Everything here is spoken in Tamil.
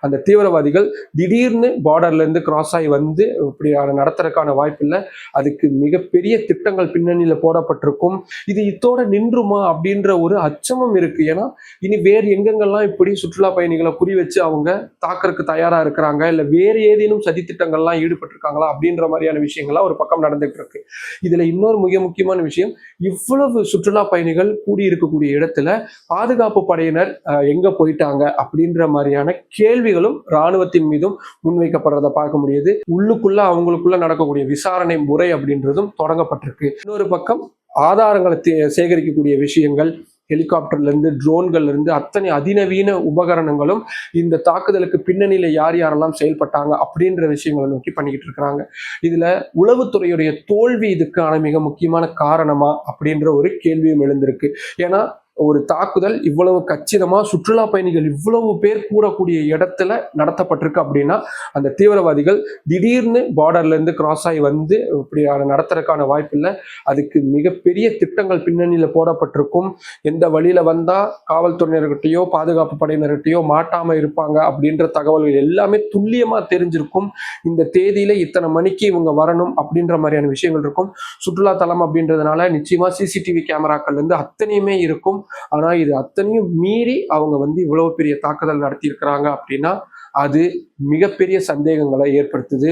அந்த தீவிரவாதிகள் திடீர்னு பார்டர்ல இருந்து கிராஸ் ஆகி வந்து இப்படியான நடத்துறதுக்கான வாய்ப்பு இல்லை. அதுக்கு மிகப்பெரிய திட்டங்கள் பின்னணியில போடப்பட்டிருக்கும். இது இத்தோட நின்றுமா அப்படின்ற ஒரு அச்சமும் இருக்கு. ஏன்னா இனி வேறு எங்கெங்கெல்லாம் இப்படி சுற்றுலா பயணிகளை குறி வச்சு அவங்க தாக்கறதுக்கு தயாரா இருக்கிறாங்க, இல்ல வேறு ஏதேனும் சதி திட்டங்கள்லாம் ஈடுபட்டிருக்காங்களா அப்படின்ற மாதிரியான விஷயங்கள்லாம் ஒரு பக்கம் நடந்துட்டு இருக்கு. இதுல இன்னொரு மிக முக்கியமான விஷயம், இவ்வளவு சுற்றுலா பயணிகள் கூடி இருக்கக்கூடிய இடத்துல பாதுகாப்பு படையினர் எங்க போயிட்டாங்க அப்படின்ற மாதிரியான கேள்விகளும் ராணுவத்தின் மீதும் முன்வைக்கப்படுறதை பார்க்க முடியுது. உள்ளுக்குள்ள அவங்களுக்குள்ள நடக்கக்கூடிய விசாரணை முறை அப்படின்றதும் தொடங்கப்பட்டிருக்கு. இன்னொரு பக்கம் ஆதாரங்களை சேகரிக்கக்கூடிய விஷயங்கள், ஹெலிகாப்டர்ல இருந்து ட்ரோன்கள்ல இருந்து அத்தனை அதிநவீன உபகரணங்களும் இந்த தாக்குதலுக்கு பின்னணியில யார் யாரெல்லாம் செயல்பட்டாங்க அப்படின்ற விஷயங்களை நோக்கி பண்ணிக்கிட்டு இருக்கிறாங்க. இதுல உளவுத்துறையுடைய தோல்வி இதுக்கான மிக முக்கியமான காரணமா அப்படின்ற ஒரு கேள்வியும் எழுந்திருக்கு. ஏன்னா ஒரு தாக்குதல் இவ்வளவு கச்சிதமா சுற்றுலா பயணிகள் இவ்வளவு பேர் கூடக்கூடிய இடத்துல நடத்தப்பட்டிருக்கு அப்படின்னா அந்த தீவிரவாதிகள் திடீர்னு பார்டர்ல இருந்து கிராஸ் ஆகி வந்து இப்படியான நடத்துறதுக்கான வாய்ப்பு இல்லை. அதுக்கு மிகப்பெரிய திட்டங்கள் பின்னணியில போடப்பட்டிருக்கும். எந்த வழியில வந்தா காவல்துறையினர்கிட்டயோ பாதுகாப்பு படையினர்கிட்டயோ மாட்டாம இருப்பாங்க அப்படின்ற தகவல்கள் எல்லாமே துல்லியமா தெரிஞ்சிருக்கும். இந்த தேதியில இத்தனை மணிக்கு இவங்க வரணும் அப்படின்ற மாதிரியான விஷயங்கள் இருக்கும். சுற்றுலா தலம் அப்படின்றதுனால நிச்சயமா சிசிடிவி கேமராக்கள் இருந்து அத்தனையுமே இருக்கும். ஆனா இது அத்தனையும் மீறி அவங்க வந்து இவ்வளவு பெரிய தாக்குதல் நடத்தி இருக்கிறாங்க அப்படின்னா அது மிகப்பெரிய சந்தேகங்களை ஏற்படுத்துது.